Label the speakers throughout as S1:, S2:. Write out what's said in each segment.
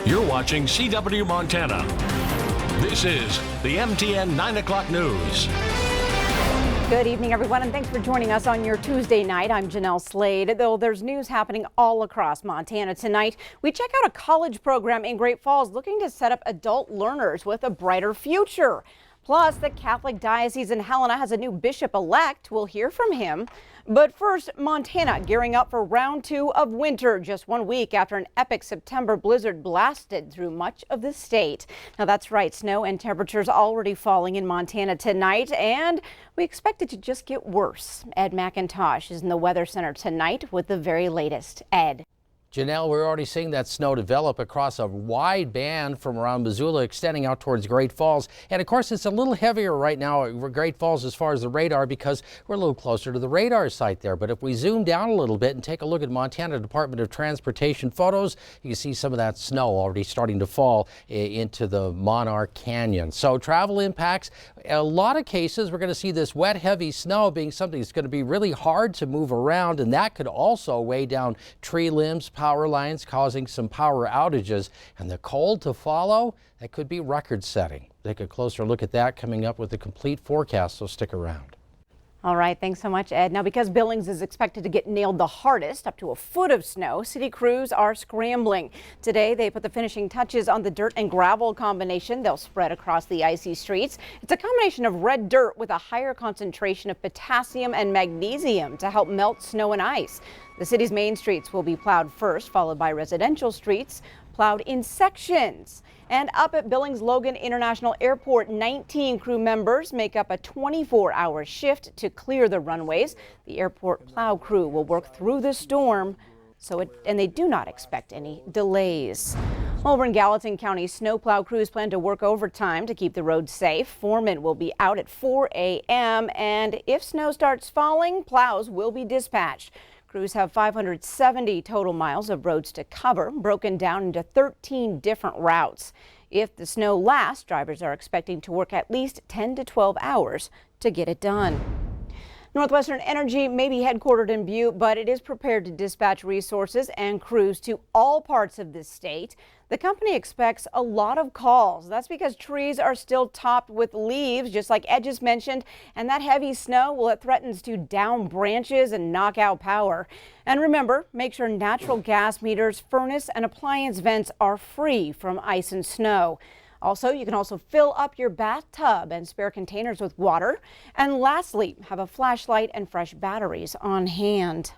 S1: You're watching CW Montana. This is the MTN 9 o'clock news.
S2: Good evening, everyone, and thanks for joining us on your Tuesday night. I'm Jeanelle Slade. Though there's news happening all across Montana tonight, we check out a college program in Great Falls looking to set up adult learners with a brighter future. Plus, the Catholic Diocese in Helena has a new bishop-elect. We'll hear from him. But first, Montana gearing up for round 2 of winter just 1 week after an epic September blizzard blasted through much of the state. Now that's right, snow and temperatures already falling in Montana tonight, and we expect it to just get worse. Ed McIntosh is in the Weather Center tonight with the very latest. Ed.
S3: Jeanelle, we're already seeing that snow develop across a wide band from around Missoula extending out towards Great Falls. And of course, it's a little heavier right now at Great Falls as far as the radar because we're a little closer to the radar site there. But if we zoom down a little bit and take a look at Montana Department of Transportation photos, you can see some of that snow already starting to fall into the Monarch Canyon. So travel impacts, a lot of cases, we're going to see this wet, heavy snow being something that's going to be really hard to move around. And that could also weigh down tree limbs, power lines, causing some power outages, and the cold to follow, that could be record setting. Take a closer look at that coming up with a complete forecast, so stick around.
S2: All right, thanks so much, Ed. Now, because Billings is expected to get nailed the hardest, up to a foot of snow, city crews are scrambling. Today, they put the finishing touches on the dirt and gravel combination they'll spread across the icy streets. It's a combination of red dirt with a higher concentration of potassium and magnesium to help melt snow and ice. The city's main streets will be plowed first, followed by residential streets plowed in sections. And up at Billings Logan International Airport, 19 crew members make up a 24-hour shift to clear the runways. The airport plow crew will work through the storm, and they do not expect any delays. Over in Gallatin County, snowplow crews plan to work overtime to keep the roads safe. Foremen will be out at 4 a.m. and if snow starts falling, plows will be dispatched. Crews have 570 total miles of roads to cover, broken down into 13 different routes. If the snow lasts, drivers are expecting to work at least 10 to 12 hours to get it done. Northwestern Energy may be headquartered in Butte, but it is prepared to dispatch resources and crews to all parts of the state. The company expects a lot of calls. That's because trees are still topped with leaves, just like Ed just mentioned, and that heavy snow, well, it threatens to down branches and knock out power. And remember, make sure natural gas meters, furnace, and appliance vents are free from ice and snow. Also, you can also fill up your bathtub and spare containers with water. And lastly, have a flashlight and fresh batteries on hand.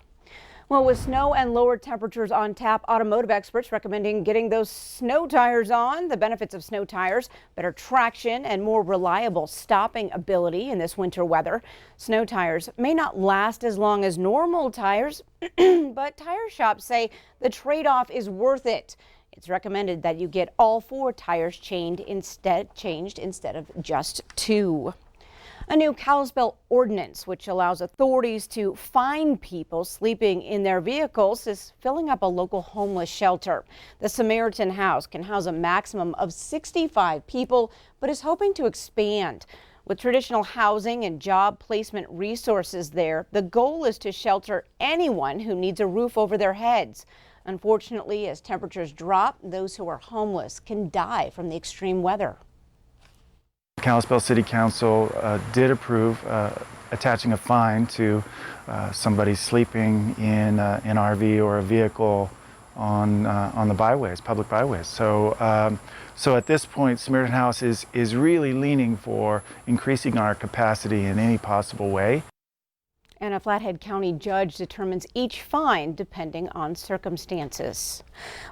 S2: Well, with snow and lower temperatures on tap, automotive experts recommending getting those snow tires on. The benefits of snow tires: better traction and more reliable stopping ability in this winter weather. Snow tires may not last as long as normal tires, but tire shops say the trade-off is worth it. It's recommended that you get all 4 tires changed instead of just 2. A new Kalispell ordinance, which allows authorities to fine people sleeping in their vehicles, is filling up a local homeless shelter. The Samaritan House can house a maximum of 65 people, but is hoping to expand. With traditional housing and job placement resources there, the goal is to shelter anyone who needs a roof over their heads. Unfortunately, as temperatures drop, those who are homeless can die from the extreme weather.
S4: Kalispell City Council did approve attaching a fine to somebody sleeping in an RV or a vehicle on the byways, public byways. So at this point, Samaritan House is really leaning for increasing our capacity in any possible way.
S2: And a Flathead County judge determines each fine depending on circumstances.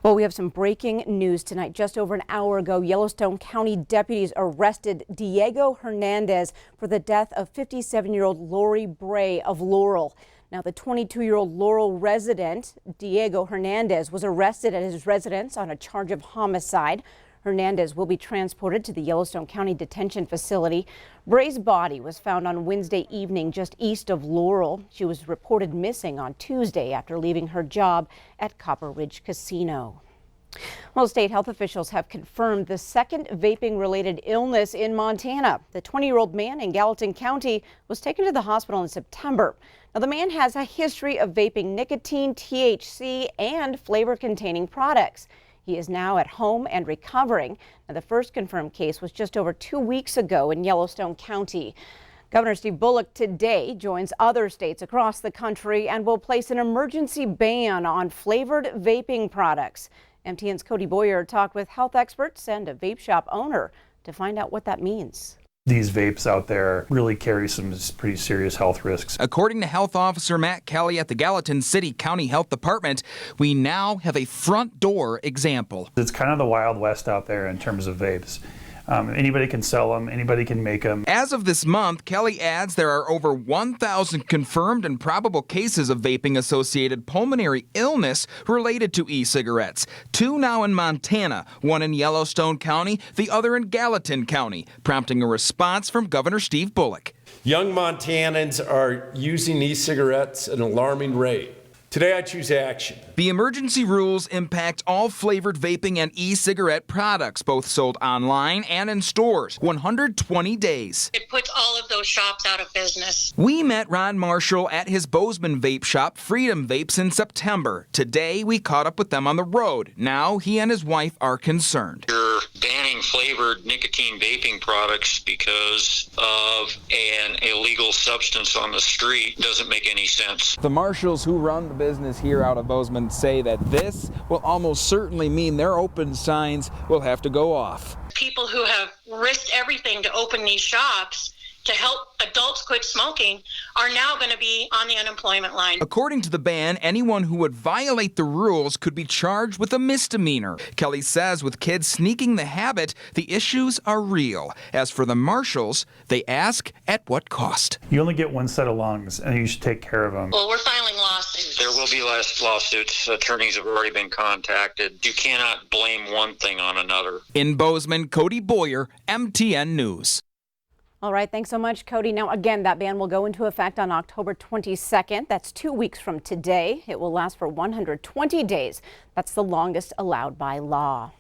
S2: Well, we have some breaking news tonight. Just over an hour ago, Yellowstone County deputies arrested Diego Hernandez for the death of 57-year-old Lori Bray of Laurel. Now, the 22-year-old Laurel resident, Diego Hernandez, was arrested at his residence on a charge of homicide. Hernandez will be transported to the Yellowstone County Detention Facility. Bray's body was found on Wednesday evening just east of Laurel. She was reported missing on Tuesday after leaving her job at Copper Ridge Casino. Well, state health officials have confirmed the second vaping-related illness in Montana. The 20-year-old man in Gallatin County was taken to the hospital in September. Now, the man has a history of vaping nicotine, THC, and flavor-containing products. He is now at home and recovering. Now, the first confirmed case was just over 2 weeks ago in Yellowstone County. Governor Steve Bullock today joins other states across the country and will place an emergency ban on flavored vaping products. MTN's Kagi Boulevard talked with health experts and a vape shop owner to find out what that means.
S5: These vapes out there really carry some pretty serious health risks.
S6: According to Health Officer Matt Kelly at the Gallatin City County Health Department, we now have a front door example.
S5: It's kind of the Wild West out there in terms of vapes. Anybody can sell them, anybody can make them.
S6: As of this month, Kelly adds there are over 1,000 confirmed and probable cases of vaping-associated pulmonary illness related to e-cigarettes. 2 now in Montana, 1 in Yellowstone County, the other in Gallatin County, prompting a response from Governor Steve Bullock.
S7: Young Montanans are using e-cigarettes at an alarming rate. Today I choose action.
S6: The emergency rules impact all flavored vaping and e-cigarette products, both sold online and in stores. 120 days.
S8: It puts all of those shops out of business.
S6: We met Ron Marshall at his Bozeman vape shop, Freedom Vapes, in September. Today, we caught up with them on the road. Now, he and his wife are concerned.
S9: You're banning flavored nicotine vaping products because of an illegal substance on the street. Doesn't make any sense.
S10: The Marshalls who run the business here out of Bozeman say that this will almost certainly mean their open signs will have to go off.
S8: People who have risked everything to open these shops to help adults quit smoking are now going to be on the unemployment line.
S6: According to the ban, anyone who would violate the rules could be charged with a misdemeanor. Kelly says with kids sneaking the habit, the issues are real. As for the Marshalls, they ask at what cost.
S5: You only get one set of lungs, and you should take care of them.
S8: Well, we're filing lawsuits.
S9: There will be less lawsuits. Attorneys have already been contacted. You cannot blame one thing on another.
S6: In Bozeman, Kagi Boulevard, MTN News.
S2: All right, thanks so much, Cody. Now, again, that ban will go into effect on October 22nd. That's 2 weeks from today. It will last for 120 days. That's the longest allowed by law.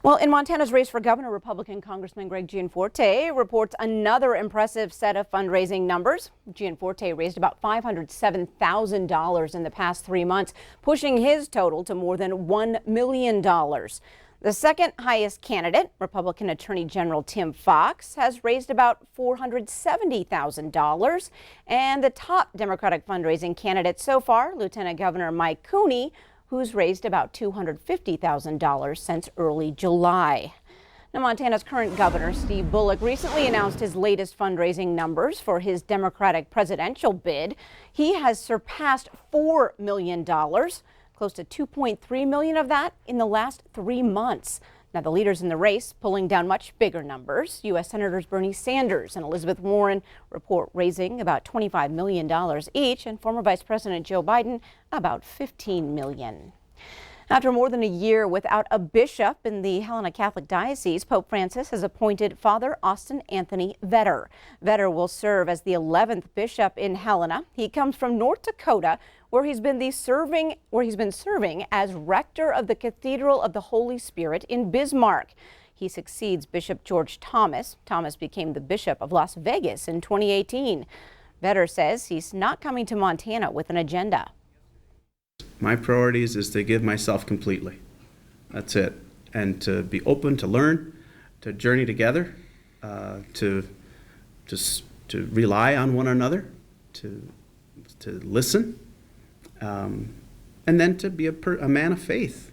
S2: Well, in Montana's race for governor, Republican Congressman Greg Gianforte reports another impressive set of fundraising numbers. Gianforte raised about $507,000 in the past 3 months, pushing his total to more than $1 million. The second highest candidate, Republican Attorney General Tim Fox, has raised about $470,000. And the top Democratic fundraising candidate so far, Lieutenant Governor Mike Cooney, who's raised about $250,000 since early July. Now, Montana's current governor, Steve Bullock, recently announced his latest fundraising numbers for his Democratic presidential bid. He has surpassed $4 million. Close to $2.3 million of that in the last 3 months. Now, the leaders in the race pulling down much bigger numbers. U.S. Senators Bernie Sanders and Elizabeth Warren report raising about $25 million each, and former Vice President Joe Biden about $15 million. After more than a year without a bishop in the Helena Catholic Diocese, Pope Francis has appointed Father Austin Anthony Vetter. Vetter will serve as the 11th bishop in Helena. He comes from North Dakota, where he's been serving as rector of the Cathedral of the Holy Spirit in Bismarck. He succeeds Bishop George Thomas. Thomas became the Bishop of Las Vegas in 2018. Vetter says he's not coming to Montana with an agenda.
S11: My priorities is to give myself completely. That's it. And to be open to learn, to journey together, to rely on one another, to listen, and then to be a man of faith.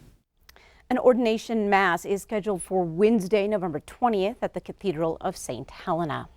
S2: An ordination mass is scheduled for Wednesday, November 20th at the Cathedral of St. Helena.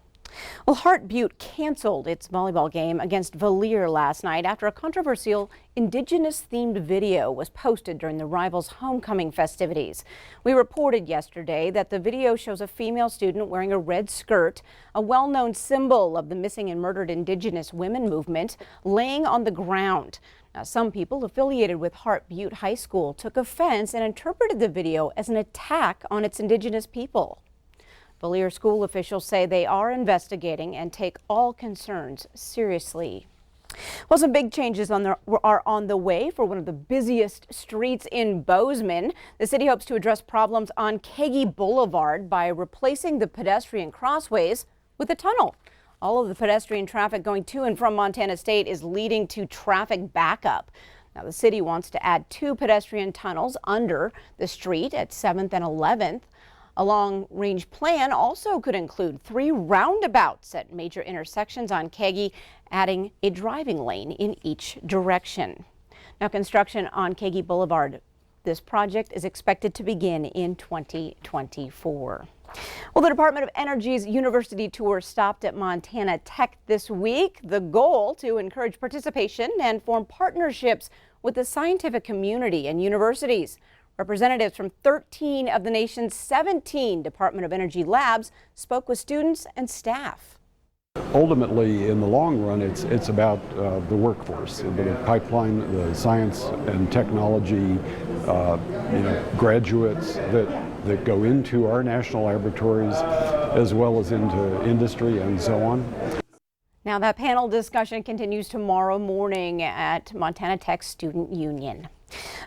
S2: Well, Hart Butte canceled its volleyball game against Valier last night after a controversial Indigenous-themed video was posted during the rivals' homecoming festivities. We reported yesterday that the video shows a female student wearing a red skirt, a well-known symbol of the missing and murdered Indigenous women movement, laying on the ground. Now, some people affiliated with Hart Butte High School took offense and interpreted the video as an attack on its Indigenous people. Valier school officials say they are investigating and take all concerns seriously. Well, some big changes are on the way for one of the busiest streets in Bozeman. The city hopes to address problems on Kagi Boulevard by replacing the pedestrian crossways with a tunnel. All of the pedestrian traffic going to and from Montana State is leading to traffic backup. Now, the city wants to add 2 pedestrian tunnels under the street at 7th and 11th. A long-range plan also could include 3 roundabouts at major intersections on Kagi, adding a driving lane in each direction. Now, construction on Kagi Boulevard, this project is expected to begin in 2024. Well, the Department of Energy's university tour stopped at Montana Tech this week. The goal to encourage participation and form partnerships with the scientific community and universities. Representatives from 13 of the nation's 17 Department of Energy labs spoke with students and staff.
S12: Ultimately, in the long run, it's about the workforce, the pipeline, the science and technology graduates that go into our national laboratories as well as into industry and so on.
S2: Now, that panel discussion continues tomorrow morning at Montana Tech Student Union.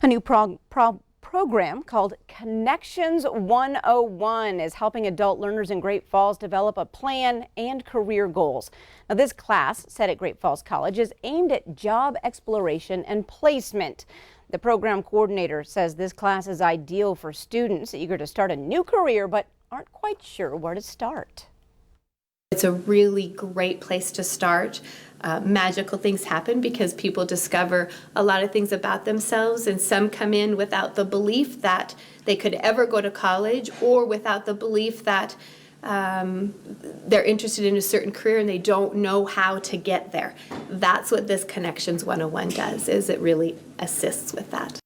S2: A new program called Connexions 101 is helping adult learners in Great Falls develop a plan and career goals. Now, this class, set at Great Falls College, is aimed at job exploration and placement. The program coordinator says this class is ideal for students eager to start a new career but aren't quite sure where to start.
S13: It's a really great place to start. Magical things happen because people discover a lot of things about themselves, and some come in without the belief that they could ever go to college, or without the belief that they're interested in a certain career and they don't know how to get there. That's what this Connexions 101 does, is it really assists with that.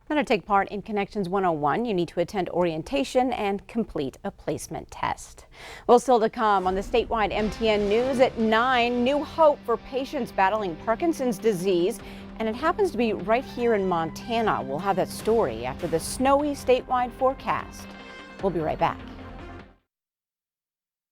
S2: Now, to take part in Connexions 101, you need to attend orientation and complete a placement test. Well, still to come on the statewide MTN News at 9, new hope for patients battling Parkinson's disease, and it happens to be right here in Montana. We'll have that story after the snowy statewide forecast. We'll be right back.